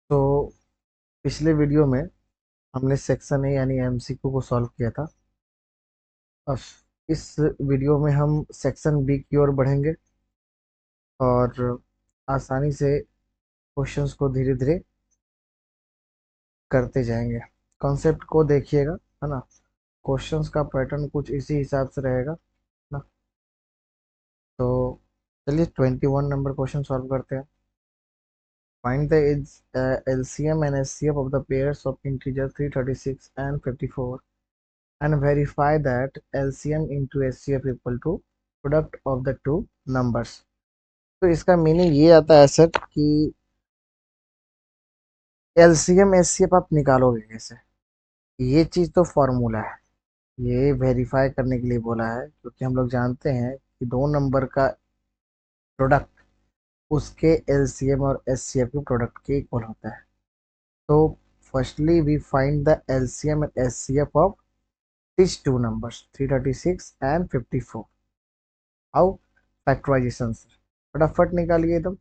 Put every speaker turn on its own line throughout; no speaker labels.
तो पिछले वीडियो में हमने सेक्शन ए यानी एमसीक्यू को सॉल्व किया था। अब इस वीडियो में हम सेक्शन बी की ओर बढ़ेंगे और आसानी से क्वेश्चंस को धीरे धीरे करते जाएंगे। कॉन्सेप्ट को देखिएगा, है ना। क्वेश्चंस का पैटर्न कुछ इसी हिसाब से रहेगा ना। तो चलिए 21 नंबर क्वेश्चन सॉल्व करते हैं। Find the LCM and SCF of the pairs of integers 336 and 54 and verify that LCM into SCF equal to product of the two numbers। तो इसका मीनिंग ये आता है सर कि LCM SCF आप निकालोगे कैसे। ये चीज़ तो फॉर्मूला है, ये वेरीफाई करने के लिए बोला है, क्योंकि हम लोग जानते हैं कि दो नंबर का प्रोडक्ट उसके LCM और SCF के प्रोडक्ट के इक्वल होता है। तो firstly we find the LCM and SCF of these two numbers 336 and 54। How? Factorization से फटाफट निकालिए एकदम।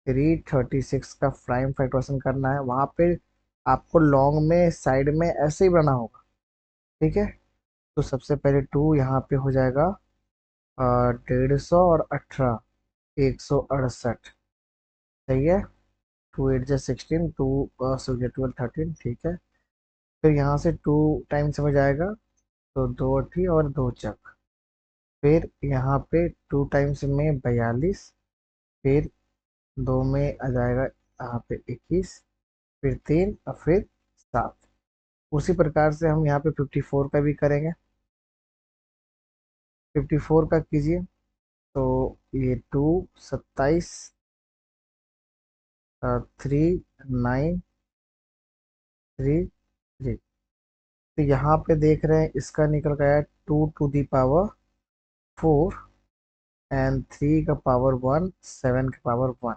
336 का प्राइम फैक्टराइजेशन करना है, वहां पे आपको लॉन्ग में साइड में ऐसे ही बनाना होगा। ठीक है, तो सबसे पहले टू यहाँ पे हो जाएगा 150 और 18 168। सही है। 2 8 16 टू 12 13। ठीक है, फिर यहाँ से टू टाइम्स में जाएगा तो दो अठी और दो चक। फिर यहाँ पे टू टाइम्स में 42। फिर दो में आ जाएगा यहाँ पे 21। फिर तीन और फिर 7। उसी प्रकार से हम यहाँ पे 54 का भी करेंगे। 54 का कीजिए तो ये 27 3 9 3 3। तो यहाँ पे देख रहे हैं इसका निकल गया 2 to the power 4 एंड 3 का पावर 1 7 का पावर 1।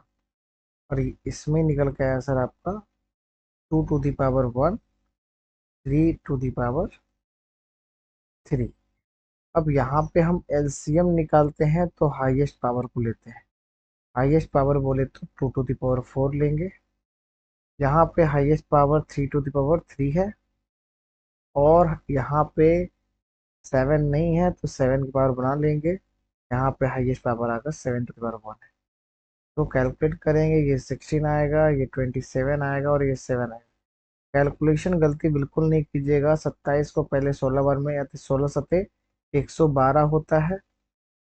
और इसमें निकल गया सर आपका 2 to the power 1 3 to the power 3। अब यहाँ पे हम एलसीएम निकालते हैं तो हाईएस्ट पावर को लेते हैं। हाईएस्ट पावर बोले तो 2 to the power 4 लेंगे। यहाँ पे highest power 3 to the power 3 है, और यहाँ पे 7 नहीं है तो 7 की पावर बना लेंगे। यहाँ पे हाईएस्ट पावर आएगा 7 to the power 1 है। तो कैलकुलेट करेंगे, ये 16 आएगा, ये 27 आएगा और ये 7 आएगा। कैलकुलेशन गलती बिल्कुल नहीं कीजिएगा। 27 को पहले 16 बार में या तो 16 सते 112 होता है।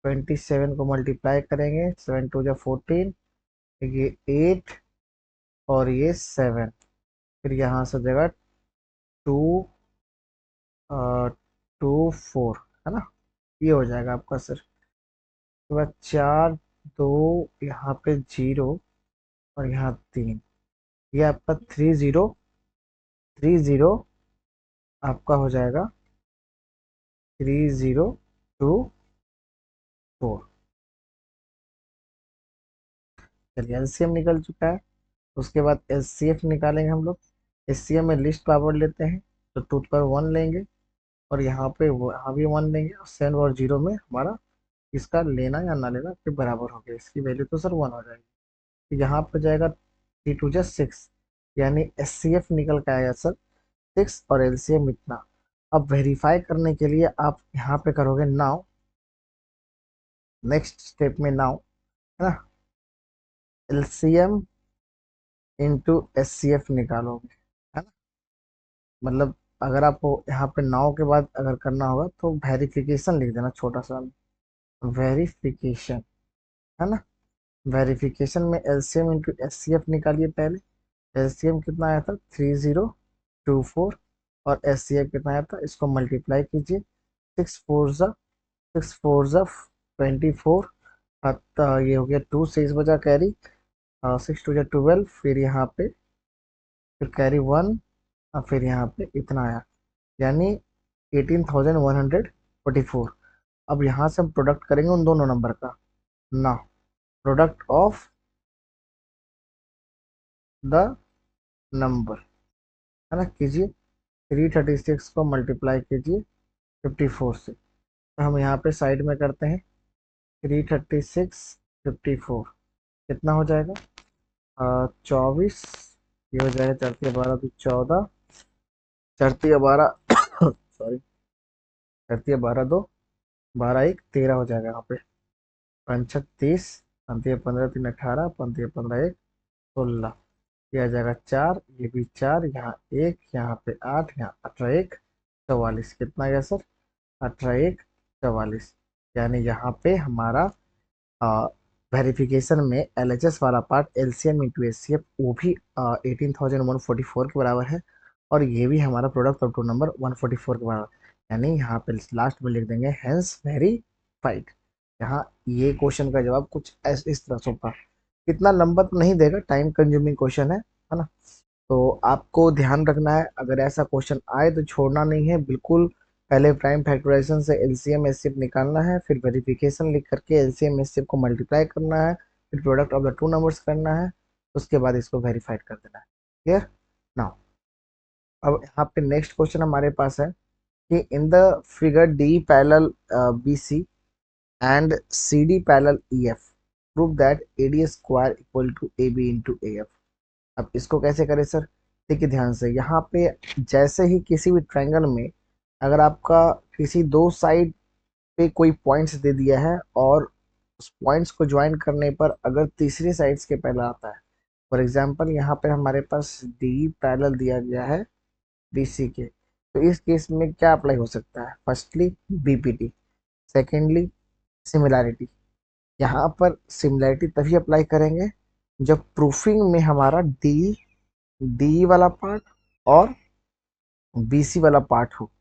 27 को मल्टीप्लाई करेंगे, 7 2 जा 14, ये 8 और ये 7। फिर यहाँ से जगह 2 2 4, है ना। ये हो जाएगा आपका सर। उसके बाद 4 2 यहाँ पे 0 और यहाँ 3। ये आपका 30 30 आपका हो जाएगा 3024। चलिए एलसीएम निकल चुका है। उसके बाद एचसीएफ निकालेंगे हम लोग। एचसीएफ में लिस्ट पावर लेते हैं तो 2 पर 1 लेंगे, और यहाँ पे यहाँ भी 1 लेंगे, और सेवन और जीरो में हमारा इसका लेना या ना लेना के बराबर हो गया। इसकी वैल्यू तो सर 1 हो जाएगी। तो यहाँ पर जाएगा 3 2 जा 6, यानी एचसीएफ निकल के आया सर 6 और एलसीएम इतना। अब वेरीफाई करने के लिए आप यहाँ पे करोगे नाउ, नेक्स्ट स्टेप में नाउ, है ना, एलसीएम इंटू एचसीएफ निकालोगे, है ना। मतलब अगर आपको यहाँ पे नाउ के बाद अगर करना होगा तो वेरिफिकेशन लिख देना छोटा सा, वेरिफिकेशन, है ना। वेरिफिकेशन में एलसीएम इंटू एचसीएफ निकालिए पहले। एलसीएम कितना आया था 3024, और एचसीएफ कितना आया था, इसको मल्टीप्लाई कीजिए। 6 4 जा ये हो गया 2 6 बजा कैरी, 6 2 जा 12। फिर यहाँ पे फिर कैरी 1, और फिर यहाँ पे इतना आया, यानी 18,144। अब यहाँ से हम प्रोडक्ट करेंगे उन दोनों नंबर का ना, प्रोडक्ट ऑफ द नंबर, है ना। कीजिए 336 को मल्टीप्लाई कीजिए 54 से। तो हम यहाँ पे साइड में करते हैं 336 54 कितना हो जाएगा 24 ये हो जाएगा 4 × 12 तो 14, 4 × 12 सॉरी, 4 × 12 2, 12 1 13 हो जाएगा यहाँ पे। 5 6 30, 5 3 15 3 18, 5 3 15 1 16, ये आ जाएगा 4, ये भी 4, यहाँ 1, यहाँ पे 8, यहाँ 18 1 44, कितना गया सर? 18 1 44। यानी यहाँ पे हमारा वेरिफिकेशन में एलएचएस वाला पार्ट एलसीएम इंटू एचसीएफ वो भी 18,144 के बराबर है, और ये भी हमारा प्रोडक्ट ऑफ टू नंबर 144 के बराबर। यानी यहाँ पे लास्ट में लिख देंगे हेंस वेरीफाइड। यहाँ ये क्वेश्चन का जवाब कुछ इस तरह से होगा। कितना लंबा तो नहीं देगा, टाइम कंज्यूमिंग क्वेश्चन है ना। तो आपको ध्यान रखना है, अगर ऐसा क्वेश्चन आए तो छोड़ना नहीं है बिल्कुल। पहले प्राइम फैक्टराइजेशन से एलसीएम एचसीएफ निकालना है, फिर वेरिफिकेशन लिख करके एलसीएम एचसीएफ को मल्टीप्लाई करना है, फिर product of the two numbers करना है, उसके बाद इसको वेरीफाइड कर देना है। Clear now. अब यहाँ पे नेक्स्ट क्वेश्चन हमारे पास है कि in the figure D parallel B C and C D parallel E F prove that A D square equal to A B into A F. अब इसको कैसे करें सर? देखिए ध्यान से, यहाँ पे जैसे ही किसी भी ट्रायंगल में अगर आपका किसी दो साइड पे कोई पॉइंट्स दे दिया है और उस पॉइंट्स को ज्वाइन करने पर अगर तीसरी साइड्स के पहला आता है, फॉर एग्जांपल यहाँ पे हमारे पास डी पैरेलल दिया गया है बीसी के, तो इस केस में क्या अप्लाई हो सकता है? Firstly BPT, secondly similarity. यहाँ पर सिमिलैरिटी तभी अप्लाई करेंगे जब प्रूफिंग में हमारा डी डी वाला पार्ट और बीसी वाला पार्ट हो,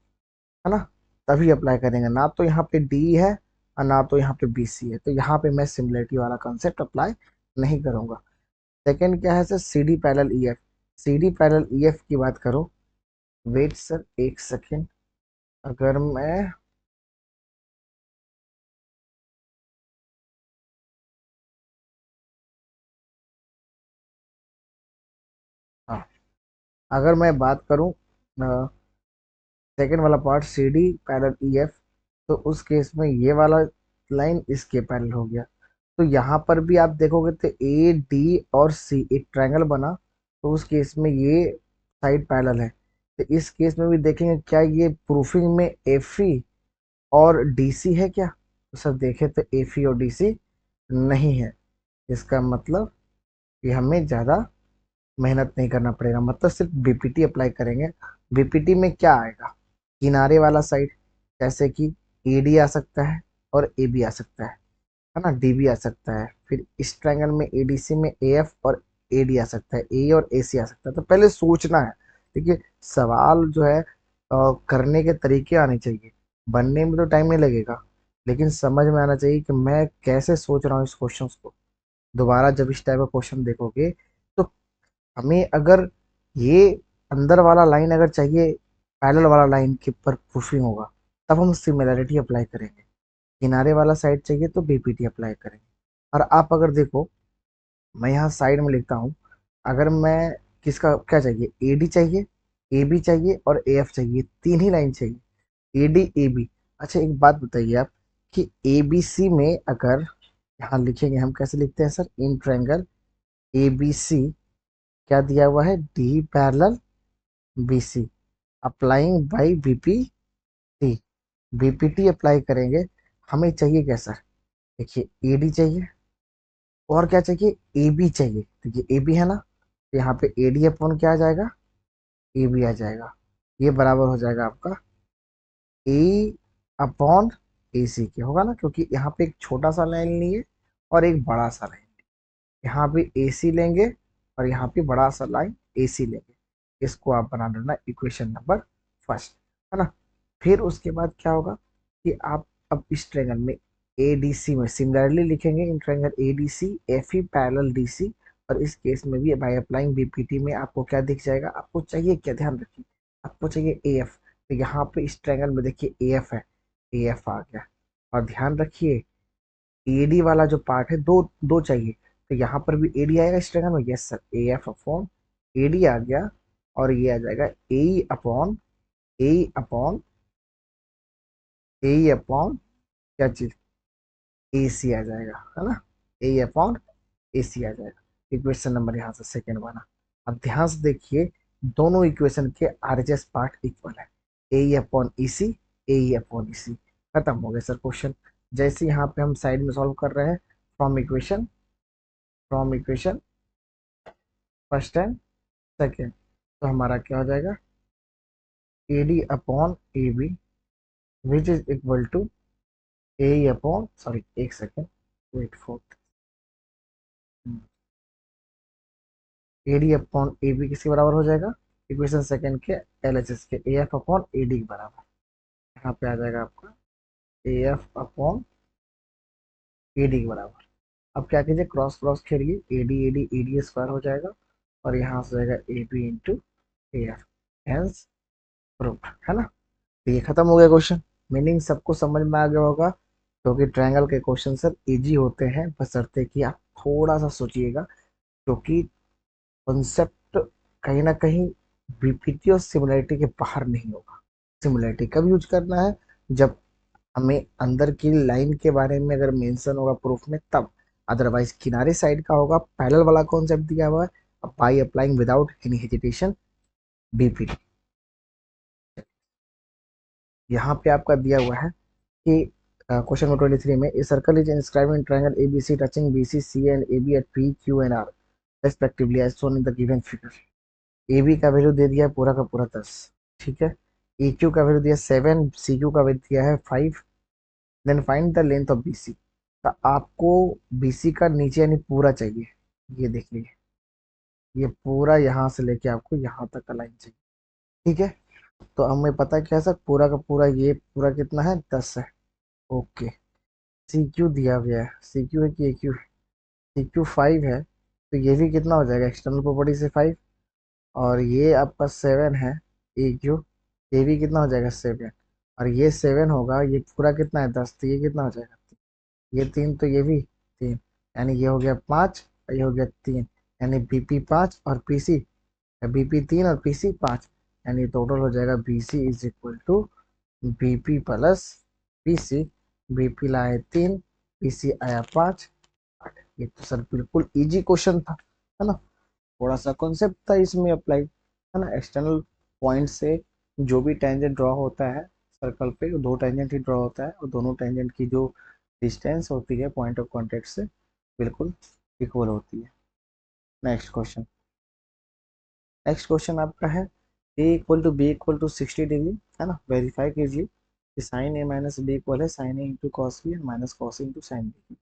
है ना, तभी अप्लाई करेंगे। ना तो यहाँ पे डी है और ना तो यहाँ पे बीसी है, तो यहाँ पे मैं सिमिलरिटी वाला कंसेप्ट अप्लाई नहीं करूंगा। सेकंड क्या है sir? C D parallel E F. C D parallel E F की बात करो, वेट सर एक सेकेंड, अगर मैं हाँ, अगर मैं बात करूं सेकंड वाला part C D parallel E F, तो उस केस में ये वाला लाइन इसके पैरेलल हो गया। तो यहाँ पर भी आप देखोगे तो ए डी और सी एक ट्रायंगल बना, तो उस केस में ये साइड पैरेलल है। तो इस केस में भी देखेंगे क्या ये प्रूफिंग में एफ ई और डी सी है क्या? तो सर देखें तो एफ ई और डी सी नहीं है। इसका मतलब कि हमें ज़्यादा मेहनत नहीं करना पड़ेगा, मतलब सिर्फ बीपीटी अप्लाई करेंगे। बीपीटी में क्या आएगा? किनारे वाला साइड, जैसे कि ए डी आ सकता है और ए बी आ सकता है ना, डी भी आ सकता है। फिर इस ट्रायंगल में एडीसी में ए एफ और ए डी आ सकता है, ए और ए सी आ सकता है। तो पहले सोचना है। देखिए सवाल जो है करने के तरीके आने चाहिए, बनने में तो टाइम नहीं लगेगा, लेकिन समझ में आना चाहिए कि मैं कैसे सोच रहा हूँ इस क्वेश्चन को। दोबारा जब इस टाइप का क्वेश्चन देखोगे तो हमें अगर ये अंदर वाला लाइन अगर चाहिए, पैरेलल वाला लाइन के ऊपर प्रूफिंग होगा, तब हम सिमिलैरिटी अप्लाई करेंगे। किनारे वाला साइड चाहिए तो बीपीटी अप्लाई करेंगे। और आप अगर देखो, मैं यहाँ साइड में लिखता हूँ, अगर मैं किसका क्या चाहिए, ए डी चाहिए, ए बी चाहिए और ए एफ चाहिए, तीन ही लाइन चाहिए, ए डी ए बी। अच्छा एक बात बताइए आप कि ए बी सी में अगर यहाँ लिखेंगे, हम कैसे लिखते हैं sir? In triangle A B C क्या दिया हुआ है? D parallel B C, applying by BPT. BPT apply करेंगे, हमें चाहिए क्या सर? देखिए ए डी चाहिए और क्या चाहिए? ए बी चाहिए। देखिए ए बी है ना, तो यहाँ पे ए डी अपॉन क्या आ जाएगा? ए बी आ जाएगा। ये बराबर हो जाएगा आपका ए अपॉन ए सी के, होगा ना, क्योंकि यहाँ पे एक छोटा सा लाइन लिए और एक बड़ा सा लाइन, यहाँ पे ए सी लेंगे और यहाँ पे बड़ा सा लाइन ए सी लेंगे। इसको आप बना लेना इक्वेशन नंबर फर्स्ट, है ना। फिर उसके बाद क्या होगा कि आप अब इस ट्रायंगल में ए डी सी में सिमिलरली लिखेंगे, in triangle A D C F E parallel D C. और इस केस में भी बाय अप्लाइंग बीपीटी में आपको क्या दिख जाएगा? आपको चाहिए क्या, ध्यान रखिए, आपको चाहिए ए एफ। तो यहाँ पे इस ट्रायंगल में देखिए ए एफ है, ए एफ आ गया। और ध्यान रखिए एडी वाला जो पार्ट है, दो दो चाहिए, तो यहाँ पर भी एडी आएगा इस ट्रायंगल में। Yes sir, A F upon A D गया, और ये आ जाएगा ए अपॉन ए अपॉन क्या चीज? ए सी आ जाएगा, है ना, ए अपॉन ए सी आ जाएगा। इक्वेशन नंबर यहाँ से सेकेंड बना। अब ध्यान से देखिए, दोनों इक्वेशन के आरएचएस पार्ट इक्वल है, ए अपॉन ई सी, ए अपॉन ई सी। खत्म हो गया सर क्वेश्चन। जैसे यहाँ पे हम साइड में सॉल्व कर रहे हैं, from equation first and second, तो हमारा क्या हो जाएगा, A D upon A B which is equal to A upon, sorry एक second, wait for, A D upon A B किसके बराबर हो जाएगा, इक्वेशन सेकेंड के एल एच एस के, A F upon A D के बराबर। यहाँ पे आ जाएगा आपका A F upon A D के बराबर। अब क्या कीजिए, क्रॉस क्रॉस खेलिए, ए डी स्क्वायर हो जाएगा, और यहाँ से जाएगा A B into A F, hence proof, है ना। तो ये खत्म हो गया क्वेश्चन। मीनिंग सबको समझ में आ गया होगा, क्योंकि ट्रायंगल के क्वेश्चन सर इजी होते हैं, बशर्ते कि आप थोड़ा सा सोचिएगा, क्योंकि कॉन्सेप्ट कहीं ना कहीं बीपीटी और सिमिलरिटी के बाहर नहीं होगा। सिमिलरिटी कब यूज करना है, जब हमें अंदर की लाइन के बारे में अगर मेंशन होगा प्रूफ में, तब। अदरवाइज किनारे साइड का होगा, पैरेलल वाला कॉन्सेप्ट दिया हुआ है, by applying without any hesitation BPT. यहाँ पे आपका दिया हुआ है कि क्वेश्चन नंबर 23 में A circle is inscribed in triangle ABC touching BC C and AB at P Q and R respectively as shown in the given figure. A B का value दे दिया है पूरा का पूरा 10, ठीक है। ए क्यू का वैल्यू दिया 7, सी क्यू का वैल्यू दिया है 5। Then find the length of B C. तो आपको बी सी का नीचे यानी पूरा चाहिए, ये देखिए, ये पूरा यहाँ से लेके आपको यहाँ तक का लाइन चाहिए, ठीक है। तो हमें पता है क्या है सर, पूरा का पूरा ये पूरा कितना है, 10 है, ओके। सी क्यू दिया गया है, सी क्यू है कि ए क्यू, सी क्यू 5 है, तो ये भी कितना हो जाएगा एक्सटर्नल प्रॉपर्टी से 5, और ये आपका 7 है ए क्यू, ये भी कितना हो जाएगा 7, और ये 7 होगा, ये पूरा कितना है 10, तो ये कितना हो जाएगा, ये 3, तो ये भी 3, यानी ये हो गया 5, और ये हो गया 3, यानी बीपी 5 और पीसी, बीपी 3 और पीसी 5, यानी टोटल हो जाएगा BC is equal to BP plus PC. BP लाए 3, पीसी आया 5, 8। ये तो सर बिल्कुल इजी क्वेश्चन था, है ना। थोड़ा सा कॉन्सेप्ट था इसमें अप्लाई, है ना। एक्सटर्नल पॉइंट से जो भी टेंजेंट ड्रॉ होता है सर्कल पे, वो दो टेंजेंट ही ड्रॉ होता है, और दोनों टेंजेंट की जो डिस्टेंस होती है पॉइंट ऑफ कॉन्टेक्ट से बिल्कुल इक्वल होती है। नेक्स्ट क्वेश्चन, नेक्स्ट क्वेश्चन आपका है A equal to B equal to 60 degree, है ना। वेरीफाई कीजिए कि sine A minus B equal है sine A into cos B minus cos A into sine B.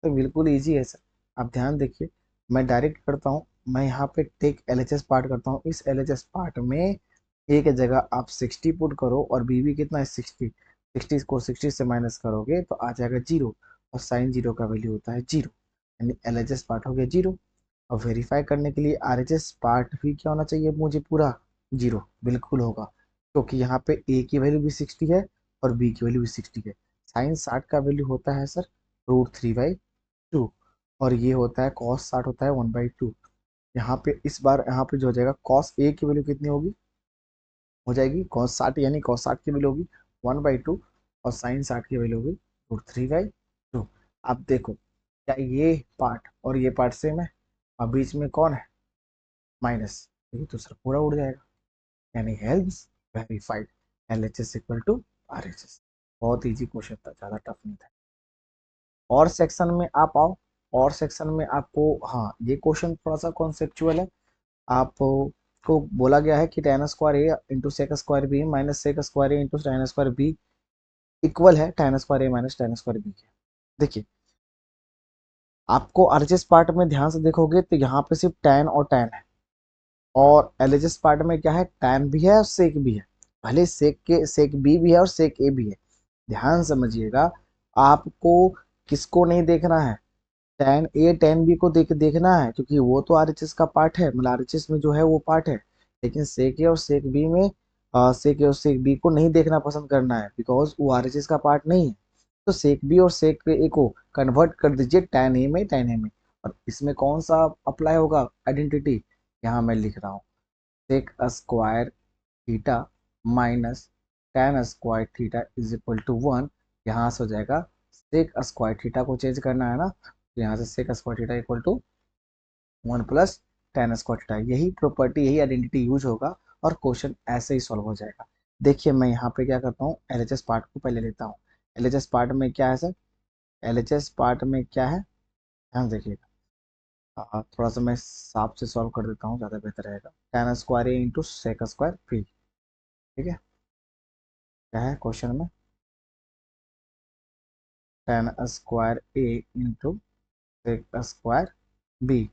तो बिल्कुल ईजी है सर। आप ध्यान देखिए, मैं डायरेक्ट करता हूँ, मैं यहाँ पे टेक एलएचएस पार्ट करता हूँ, इस एलएचएस पार्ट में ए की जगह आप 60 पुट करो, और बी भी कितना है 60, 60 को 60 से माइनस करोगे तो आ जाएगा 0, और साइन 0 का वैल्यू होता है 0, यानी एलएचएस पार्ट हो गया 0। और वेरीफाई करने के लिए आरएचएस पार्ट भी क्या होना चाहिए मुझे, पूरा 0 बिल्कुल होगा, क्योंकि यहाँ पे ए की वैल्यू भी 60 है और बी की वैल्यू भी 60 है। साइन 60 का वैल्यू होता है सर √3/2, और ये होता है कॉस 60 होता है 1/2। यहाँ पे इस बार यहाँ पे जो हो जाएगा, कॉस ए की वैल्यू कितनी होगी, हो जाएगी कॉस 60, यानी कॉस 60 की वैल्यू होगी 1/2, और साइन 60 की वैल्यू होगी √3/2। अब देखो, क्या ये पार्ट और ये पार्ट सेम है, और बीच में कौन है माइनस, ये तो सर पूरा उड़ जाएगा, यानी helps verified, LHS equal to RHS। बहुत इजी क्वेश्चन था, ज़्यादा टफ नहीं था। और सेक्शन में आप आओ, और सेक्शन में आपको, हाँ ये क्वेश्चन थोड़ा सा कॉन्सेप्चुअल है। आपको बोला गया है कि tan square A into sec square B minus sec square A into tan square B equal है tan square A minus tan square B के। देखिए, आपको आरएचएस पार्ट में ध्यान से देखोगे तो यहाँ पे सिर्फ tan और tan है, और एलएचएस पार्ट में क्या है, tan भी है और सेक भी है। भले सेक बी भी है और सेक ए भी है। ध्यान समझिएगा, आपको किसको नहीं देखना है, tan ए tan बी को देखना है, क्योंकि वो तो आरएचएस का पार्ट है, मतलब आरएचएस में जो है वो पार्ट है। लेकिन सेक ए और सेक बी में सेक ए और सेक बी को नहीं देखना पसंद करना है, बिकॉज वो आरएचएस का पार्ट नहीं है। तो सेक बी और सेक ए को कन्वर्ट कर दीजिए tan ए में, और इसमें कौन सा अप्लाई होगा आइडेंटिटी, यहाँ मैं लिख रहा हूँ, sec square theta minus tan square theta is equal to 1। यहाँ से हो जाएगा सेक स्क्वायर थीटा को चेंज करना है ना, तो यहाँ से sec square theta equal to 1 plus tan square theta. यही प्रॉपर्टी, यही आइडेंटिटी यूज होगा और क्वेश्चन ऐसे ही सॉल्व हो जाएगा। देखिए मैं यहाँ पे क्या करता हूँ, एलएचएस पार्ट को पहले लेता हूँ। एलएचएस पार्ट में क्या है सर, एलएचएस पार्ट में क्या है, ध्यान देखिएगा। थोड़ा सा मैं साफ से सॉल्व कर देता हूँ, ज़्यादा बेहतर रहेगा। tan square A into sec square B, ठीक है। क्या है क्वेश्चन में, tan square A into sec square B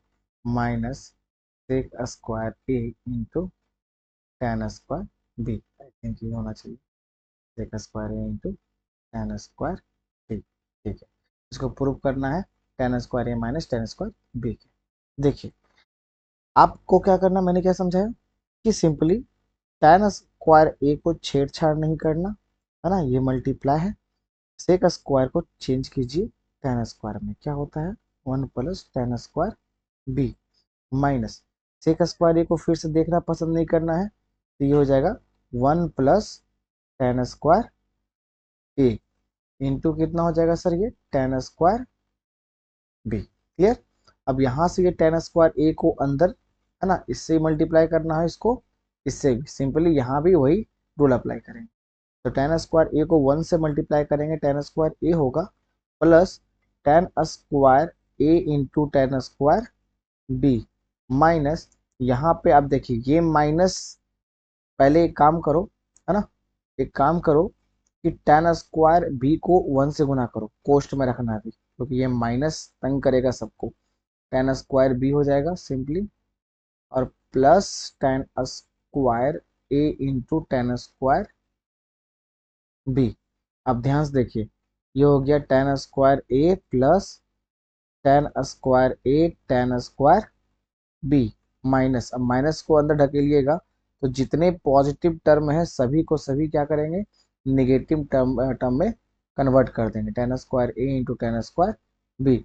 minus sec square A into tan square B. I think ये होना चाहिए, sec square A into tan square B, ठीक है। इसको प्रूव करना है tan square A minus tan square B के। देखिए आपको क्या करना, मैंने क्या समझाया कि सिंपली tan स्क्वायर ए को छेड़छाड़ नहीं करना, है ना, ये मल्टीप्लाई है। सेक स्क्वायर को चेंज कीजिए tan स्क्वायर में, क्या होता है 1 plus tan square B minus sec square A को फिर से देखना पसंद नहीं करना है, तो ये हो जाएगा 1 plus tan square A into कितना हो जाएगा सर, ये tan स्क्वायर बी। क्लियर। अब यहाँ से ये tan स्क्वायर ए को अंदर, है ना, इससे मल्टीप्लाई करना है इसको, इससे भी सिंपली यहाँ भी वही रूल अप्लाई करेंगे। तो tan स्क्वायर ए को 1 से मल्टीप्लाई करेंगे, tan स्क्वायर ए होगा plus tan square A into tan square B minus, यहाँ पे आप देखिए ये माइनस, पहले एक काम करो, है ना, एक काम करो कि tan स्क्वायर बी को 1 से गुना करो, कोष्ट में रखना है अभी, क्योंकि ये माइनस तंग करेगा सबको। tan स्क्वायर बी हो जाएगा सिंपली, और plus tan square A into tan square B. अब ध्यान से देखिए, ये हो गया tan स्क्वायर ए प्लस tan स्क्वायर ए tan स्क्वायर बी माइनस, अब माइनस को अंदर ढकेलिएगा तो जितने पॉजिटिव टर्म है सभी को सभी क्या करेंगे, निगेटिव टर्म में कन्वर्ट कर देंगे। tan square A into tan square B,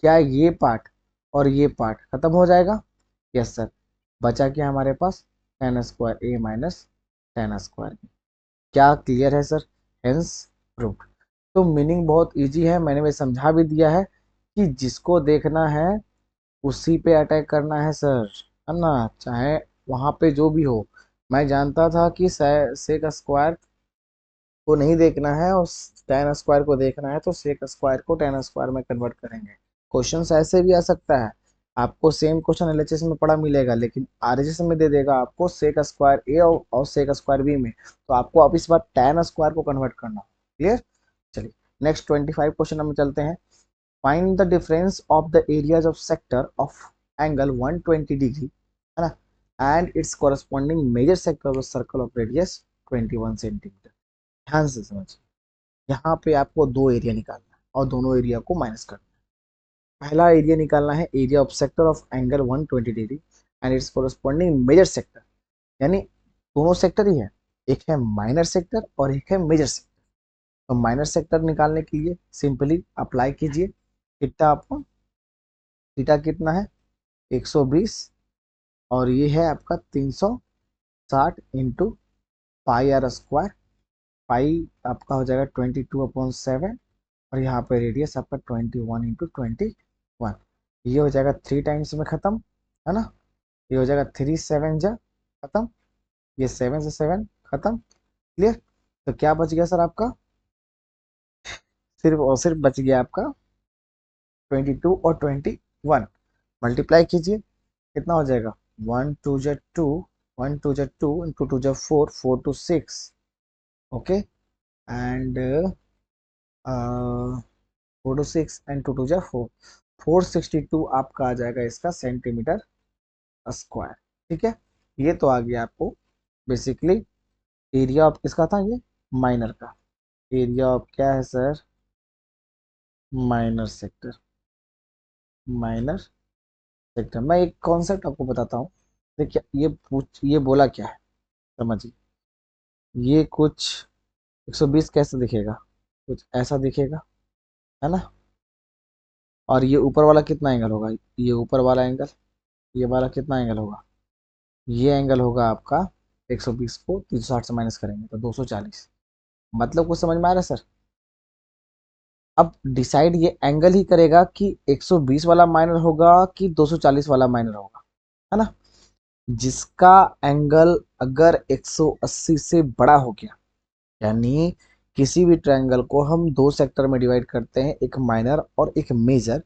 क्या ये पार्ट और ये पार्ट खत्म हो जाएगा, यस सर। बचा क्या हमारे पास, tan square A minus tan square B. क्या क्लियर है सर, हेंस प्रूव्ड। तो मीनिंग बहुत इजी है, मैंने भी समझा भी दिया है कि जिसको देखना है उसी पे अटैक करना है सर, है ना, चाहे वहां पे जो भी हो। मैं जानता था कि सेक स्क्वायर को नहीं देखना है और tan स्क्वायर को देखना है, तो सेक स्क्वायर को tan स्क्वायर में कन्वर्ट करेंगे। क्वेश्चन ऐसे भी आ सकता है, आपको सेम क्वेश्चन एलएचएस में पढ़ा मिलेगा, लेकिन आरएचएस में दे देगा आपको सेक स्क्वायर ए और सेक स्क्वायर बी में, तो आपको अब इस बार tan स्क्वायर को कन्वर्ट करना। क्लियर। चलिए नेक्स्ट 25 क्वेश्चन में चलते हैं। Find the difference of the areas of sector of angle 120 degree, है ना, and its corresponding major sector of circle of radius 21 centimetre. ध्यान से समझिए, यहाँ पे आपको दो एरिया निकालना है और दोनों एरिया को माइनस करना है। पहला एरिया निकालना है area of sector of angle 120 degree and its corresponding major sector, यानी दोनों सेक्टर ही है, एक है माइनर सेक्टर और एक है मेजर सेक्टर। तो माइनर सेक्टर निकालने के लिए सिंपली अप्लाई कीजिए थीटा अपॉन, थीटा कितना है 120 और ये है आपका 360 इंटू पाई आर स्क्वायर, पाई आपका हो जाएगा 22/7 और यहाँ पे रेडियस आपका 21 इंटू 21, ये हो जाएगा 3 टाइम्स में ख़त्म, है ना, ये हो जाएगा 3 7 जा खत्म, ये 7 से 7 खत्म। क्लियर। तो क्या बच गया सर आपका, सिर्फ और सिर्फ बच गया आपका 22 और 21, मल्टीप्लाई कीजिए कितना हो जाएगा, 1 2 जा 2, 1 2 जा 2 इंटू 2 जा 4, 4 to 6, okay, and 4 to 6 and 2 2 जा 4, 462 आपका आ जाएगा इसका सेंटीमीटर स्क्वायर। ठीक है, ये तो आ गया आपको बेसिकली एरिया ऑफ किसका था, ये माइनर का, एरिया ऑफ क्या है sir, minor sector, minor sector. मैं एक कॉन्सेप्ट आपको बताता हूँ, देखिए ये बोला क्या है समझिए, ये कुछ 120 कैसे दिखेगा, कुछ ऐसा दिखेगा, है ना, और ये ऊपर वाला कितना एंगल होगा, ये ऊपर वाला एंगल, ये वाला कितना एंगल होगा, ये एंगल होगा आपका 120 को 360 से माइनस करेंगे तो 240। मतलब कुछ समझ में आ रहा है सर। अब डिसाइड ये एंगल ही करेगा कि 120 वाला माइनर होगा कि 240 वाला माइनर होगा। है ना, जिसका एंगल अगर 180 से बड़ा हो गया, यानी किसी भी ट्रायंगल को हम दो सेक्टर में डिवाइड करते हैं, एक माइनर और एक मेजर,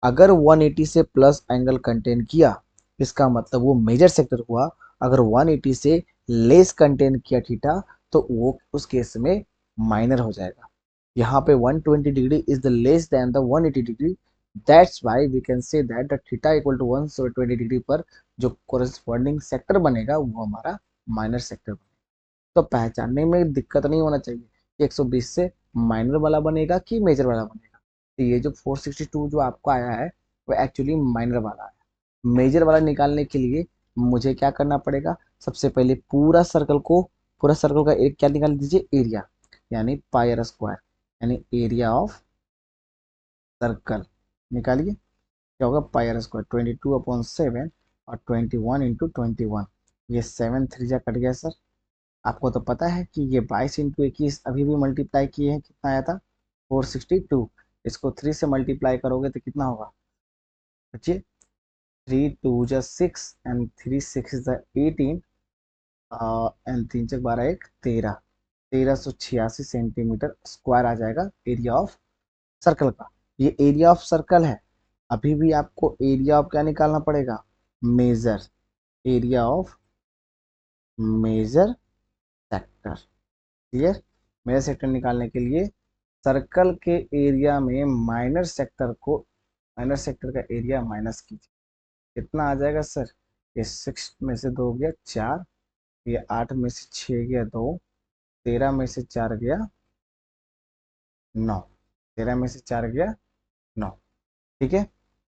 अगर 180 से प्लस एंगल कंटेन किया, इसका मतलब वो मेजर सेक्टर हुआ। अगर 180 से लेस कंटेन किया थीटा, तो वो उस केस में माइनर हो जाएगा। यहाँ पे 120 degree is the less than the 180 degree, that's why we can say that the theta equal to 120 degree पर जो कोरिस्पॉन्डिंग सेक्टर बनेगा वो हमारा माइनर सेक्टर बनेगा। तो पहचानने में दिक्कत नहीं होना चाहिए कि 120 से माइनर वाला बनेगा कि मेजर वाला बनेगा। तो ये जो 462 जो आपको आया है वो एक्चुअली माइनर वाला है। मेजर वाला निकालने के लिए मुझे क्या करना पड़ेगा, सबसे पहले पूरा सर्कल का एक क्या निकाल दीजिए, एरिया, यानी पाई आर स्क्वायर, यानी एरिया ऑफ सर्कल निकालिए। क्या होगा, पाई आर स्क्वायर 22/7 और 21 × 21, ये 7 3 जा कट गया सर। आपको तो पता है कि ये 22 × 21 अभी भी मल्टीप्लाई किए हैं, कितना आया था, 462। इसको 3 से मल्टीप्लाई करोगे तो कितना होगा, बच्चे, 3 2 6 एंड 3 6 18, एंड 3 6 12 1 13, 1386 सेंटीमीटर स्क्वायर आ जाएगा एरिया ऑफ सर्कल का। ये एरिया ऑफ सर्कल है। अभी भी आपको एरिया ऑफ क्या निकालना पड़ेगा, major, area of major sector. Clear, major sector निकालने के लिए सर्कल के एरिया में माइनर सेक्टर का एरिया माइनस कीजिए, कितना आ जाएगा सर, ये 6 में से 2 गया 4, ये 8 में से 6 गया 2, 13 में से 4 गया 9, 13 में से 4 गया 9। ठीक है,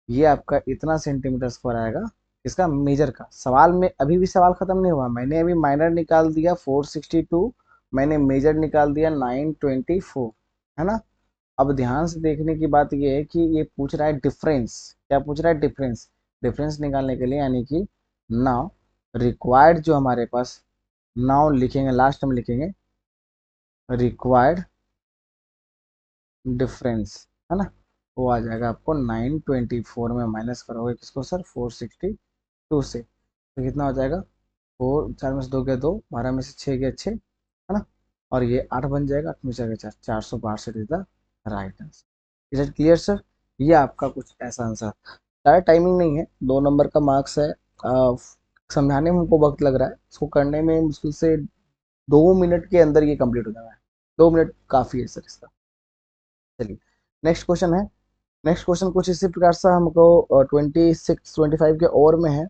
ये आपका इतना सेंटीमीटर स्क्वायर आएगा इसका मेजर का। सवाल में अभी भी सवाल खत्म नहीं हुआ, मैंने अभी माइनर निकाल दिया 462, मैंने मेजर निकाल दिया 924, है ना। अब ध्यान से देखने की बात ये है कि ये पूछ रहा है डिफरेंस, क्या पूछ रहा है, डिफरेंस। डिफरेंस निकालने के लिए यानी कि नाउ रिक्वायर्ड जो हमारे पास, नाउ लिखेंगे, लास्ट में लिखेंगे रिक्वायर्ड डिफरेंस, है ना, वो आ जाएगा आपको 924 में माइनस करोगे किसको सर, 462 से, तो कितना हो जाएगा, 4 4 में से 2 गया 2, 12 में से 6 गया 6, है ना, और ये 8 बन जाएगा, 8 में से गया 4, 462 is the right answer. Is it clear sir, ये आपका कुछ ऐसा आंसर। ज़्यादा टाइमिंग नहीं है, 2 नंबर का मार्क्स है। समझाने में हमको वक्त लग रहा है, इसको करने में मुश्किल से 2 मिनट के अंदर ये कंप्लीट हो जाना है, 2 मिनट काफ़ी है सर इसका। चलिए, नेक्स्ट क्वेश्चन है। नेक्स्ट क्वेश्चन कुछ इसी प्रकार से हमको 26 25 के ओवर में है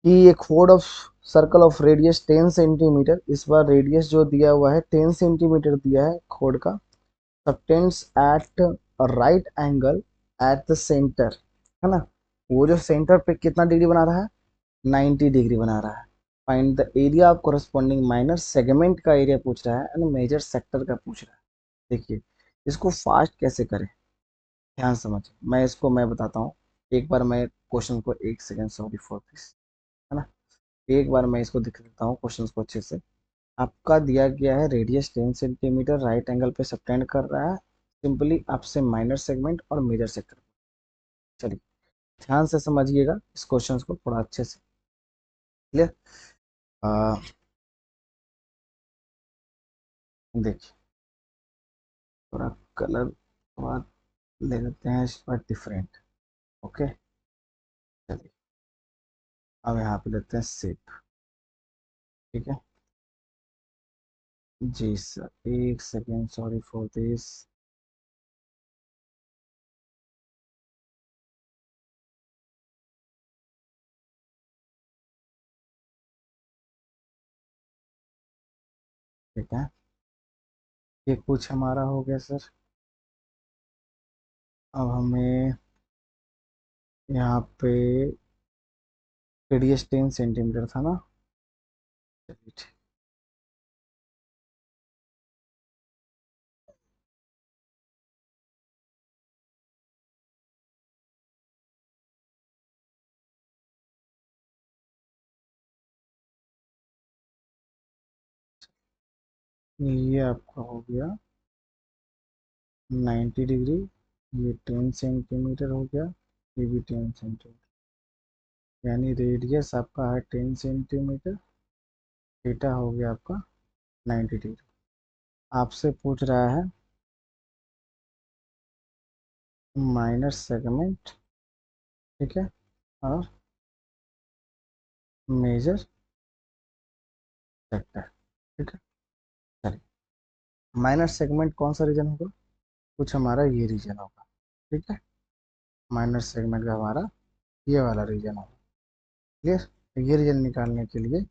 कि एक खोड of circle of radius 10 centimetre, इस बार रेडियस जो दिया हुआ है 10 सेंटीमीटर दिया है खोड का, subtends at right angle at the centre, है ना, वो जो सेंटर पे कितना डिग्री बना रहा है, 90 डिग्री बना रहा है। Find the area of corresponding minor segment का एरिया पूछ रहा है एंड मेजर सेक्टर का पूछ रहा है। देखिए, इसको फास्ट कैसे करें, ध्यान समझिए, मैं बताता हूँ। एक बार मैं क्वेश्चन को, एक सेकेंड, सॉरी फॉर दिस, है ना, एक बार मैं इसको दिख देता हूँ क्वेश्चन को अच्छे से। आपका दिया गया है रेडियस 10 सेंटीमीटर राइट एंगल पे सबटेंड कर रहा है, सिंपली आपसे माइनर सेगमेंट और मेजर सेक्टर। चलिए, ध्यान से समझिएगा इस क्वेश्चन को थोड़ा अच्छे से। क्लियर, देखिए, थोड़ा कलर थोड़ा ले लेते हैं इस बार डिफरेंट। ओके, चलिए, अब यहाँ पे लेते हैं सेप। ठीक है, जी सर, एक सेकेंड, सॉरी फॉर दिस। ठीक है, ये कुछ हमारा हो गया सर। अब हमें यहाँ पे रेडियस 10 सेंटीमीटर था ना, चलिए ठीक, ये आपका हो गया 90 डिग्री, ये 10 सेंटीमीटर हो गया, ये भी 10 सेंटीमीटर। यानी रेडियस आपका है 10 सेंटीमीटर, थीटा हो गया आपका 90 डिग्री। आपसे पूछ रहा है माइनर सेगमेंट, ठीक है, और मेजर सेक्टर, ठीक है। चलिए, माइनर सेगमेंट कौन सा रीजन होगा? कुछ हमारा ये रीजन होगा, ठीक है। माइनर सेगमेंट का हमारा ये वाला रीजन होगा। क्लियर? तो ये रीजन निकालने के लिए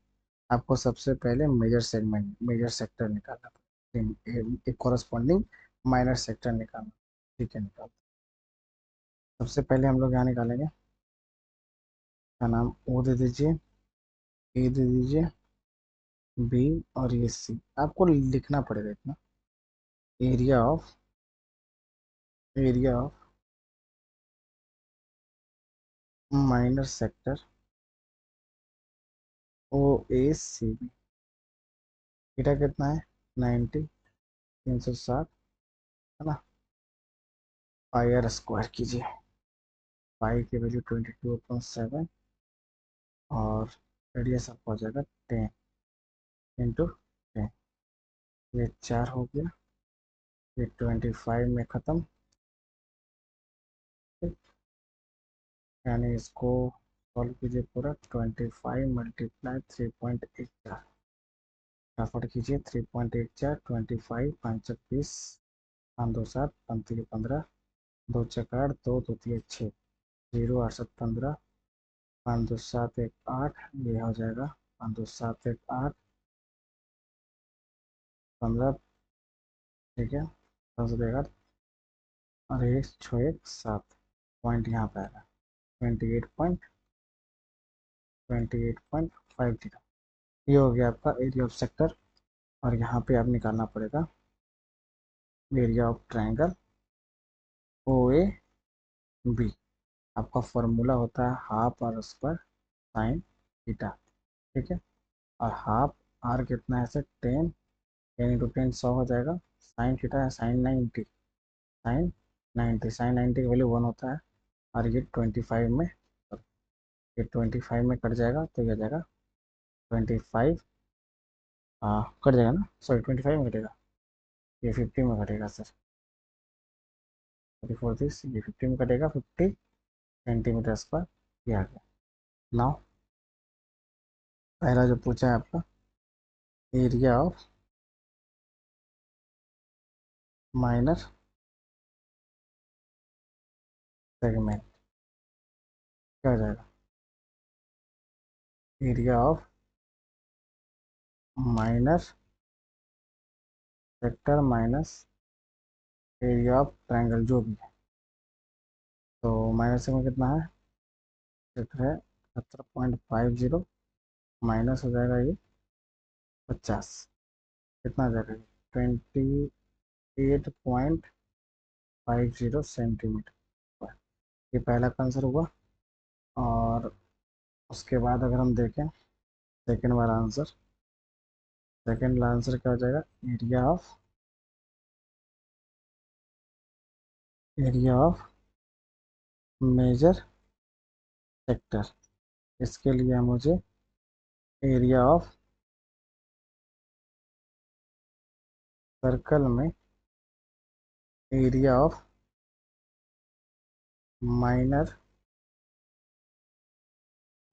आपको सबसे पहले मेजर सेगमेंट, मेजर सेक्टर निकालना पड़ेगा, एक कॉरस्पॉन्डिंग माइनर सेक्टर निकालना। ठीक है, निकाल। सबसे पहले हम लोग यहाँ निकालेंगे, का नाम ओ दे दीजिए, ए दे दीजिए, बी, और ये सी आपको लिखना पड़ेगा इतना। Area of minor sector O A C B. Theta कितना है? 90, 360, है ना। पाई आर स्क्वायर कीजिए। पाई की वैल्यू 22/7, और रेडियस आपका हो जाएगा 10 × 10। ये 4 हो गया, ये 25 में ख़त्म। ठीक, यानी इसको सॉल्व कीजिए पूरा। 25 मल्टीप्लाई 3.84, फटाफट कीजिए। 3.84, 25, 5 × 20, 5 × 2 = 7, 5 × 3 = 15, 2 × 4 = 2, 2 × 6 = 0, 8 × 7 = 15, 5 × 2 = 7, 1 8, ये हो जाएगा 5 × 2 = 7, 1 8, 15, ठीक है। 10 और 1 6 1 7, पॉइंट यहाँ पे आएगा 28.50। ये हो गया आपका एरिया ऑफ सेक्टर। और यहाँ पे आप निकालना पड़ेगा area of triangle O A B. आपका फॉर्मूला होता है half r square sine theta, ठीक है। और हाफ आर कितना है सर? 10, 10 × 10 100 हो जाएगा। साइन थीटा है साइन 90 की वैल्यू 1 होता है। और ये 25 में, ये 25 में कट जाएगा तो ये आ जाएगा 25, हाँ कट जाएगा ना, सॉरी 25 में कटेगा, ये 50 में कटेगा सर। 34 ये 50 में कटेगा, 50 सेंटीमीटर स्क्वायर, ये आ गया। नाउ पहला जो पूछा है आपका, एरिया ऑफ माइनर सेगमेंट, क्या हो जाएगा? Area of minor sector minus area of triangle, जो भी है। तो माइनर सेगमेंट कितना है? सेक्टर है 70.50, माइनस हो जाएगा ये 50, कितना आ जाएगा? 28.50 सेंटीमीटर। ये पहला का आंसर हुआ। और उसके बाद अगर हम देखें सेकेंड वाला आंसर, सेकेंड वाला आंसर क्या हो जाएगा? Area of major sector. इसके लिए मुझे एरिया ऑफ सर्कल में area of minor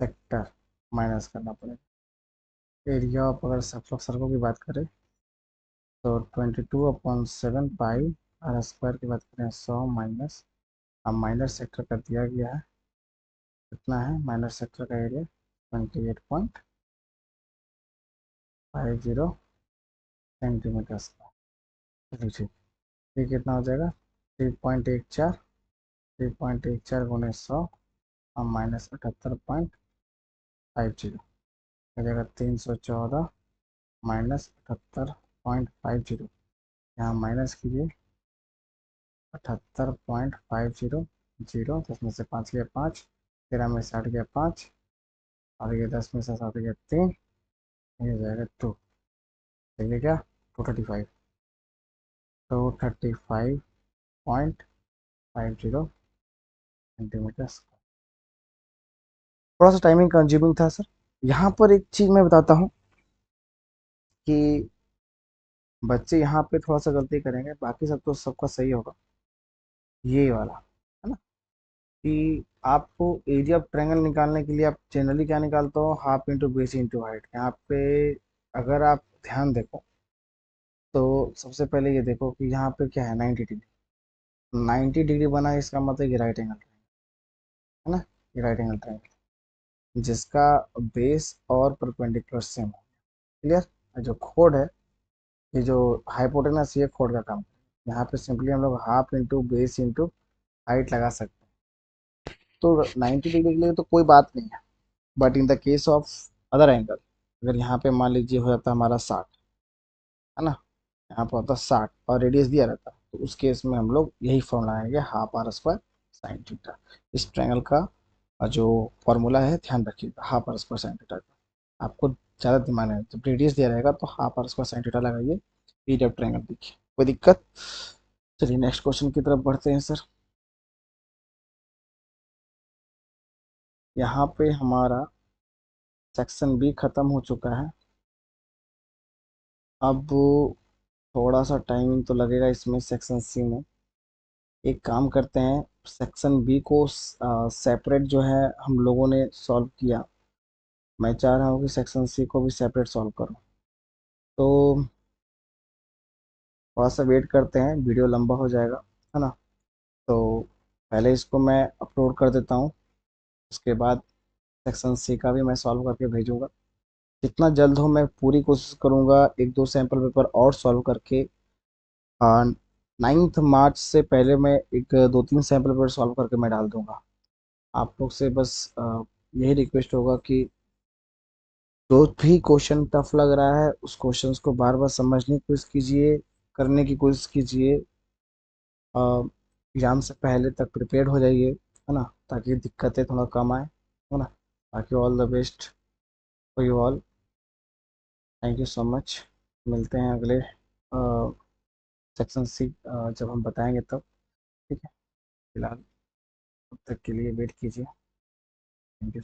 sector minus करना पड़ेगा। एरिया ऑफ, अगर सब लोग सर्कल की बात करें तो 22/7 पाई आर स्क्वायर की बात करें 100 माइनस, अब माइनर सेक्टर कर दिया गया है। कितना है माइनर सेक्टर का एरिया? 28.50 centimetre square. चलिए ठीक, ये कितना हो जाएगा? 3.14, 3.14 × 100 और -78.50 हो जाएगा। 314 -78.50, यहाँ माइनस कीजिए। 78.50, 0, 10 में से 5 गया 5, 13 में से 8 गया 5, और ये 10 में से 7 गया 3, ये हो जाएगा 2। ठीक है क्या? 235, 235.50 सेंटीमीटर। थोड़ा सा टाइमिंग कंज्यूमिंग था सर। यहाँ पर एक चीज़ मैं बताता हूँ कि बच्चे यहाँ पे थोड़ा सा गलती करेंगे, बाकी सब तो सबका सही होगा। ये वाला है ना, कि आपको एरिया ऑफ ट्रायंगल निकालने के लिए आप जनरली क्या निकालते हो, half into base into height. यहाँ पे अगर आप ध्यान देखो तो सबसे पहले ये देखो कि यहाँ पे क्या है, 90 डिग्री। 90 डिग्री बना है, इसका मतलब ये राइट एंगल है ना, ये राइट एंगल ट्रायंगल जिसका बेस और परपेंडिकुलर सेम है। क्लियर। जो खोड है, ये जो हाइपोटेनस, ये खोड का काम है। यहाँ पे सिंपली हम लोग half into base into height लगा सकते हैं। तो 90 डिग्री के लिए तो कोई बात नहीं है, but in the case of other angle, अगर यहाँ पे मान लीजिए हो जाता हमारा 60, है ना, यहाँ पर होता 60 और रेडियस दिया रहता, तो उस केस में हम लोग यही फॉर्मूला लगाएंगे, half r square sine theta. इस ट्रायंगल का जो फॉर्मूला है ध्यान रखिएगा, half r square sine theta का। आपको ज़्यादा दिमाग है, जब रेडियस दिया रहेगा तो half r square sine theta लगाइए, पीरियड ट्रायंगल देखिए, कोई दिक्कत। चलिए नेक्स्ट क्वेश्चन की तरफ बढ़ते हैं सर। यहाँ पे हमारा सेक्शन बी खत्म हो चुका है। अब थोड़ा सा टाइमिंग तो लगेगा इसमें सेक्शन सी में। एक काम करते हैं, सेक्शन बी को सेपरेट जो है हम लोगों ने सॉल्व किया, मैं चाह रहा हूँ कि सेक्शन सी को भी सेपरेट सॉल्व करूँ। तो थोड़ा सा वेट करते हैं, वीडियो लंबा हो जाएगा, है ना। तो पहले इसको मैं अपलोड कर देता हूँ, उसके बाद सेक्शन सी का भी मैं सॉल्व करके भेजूँगा। जितना जल्द हो मैं पूरी कोशिश करूँगा एक दो सैम्पल पेपर और सॉल्व करके 9 मार्च से पहले मैं एक दो तीन सैम्पल पेपर सॉल्व करके मैं डाल दूँगा। आप लोग से बस यही रिक्वेस्ट होगा कि जो भी क्वेश्चन टफ लग रहा है उस क्वेश्चंस को बार बार समझने की कोशिश कीजिए, करने की कोशिश कीजिए। एग्जाम से पहले तक प्रिपेयर हो जाइए, है ना, ताकि दिक्कतें थोड़ा कम आए, है ना। बाकी all the best for you all. Thank you so much. मिलते हैं अगले सेक्शन सी जब हम बताएंगे तब। ठीक है, फिलहाल तब तक के लिए वेट कीजिए। Thank you.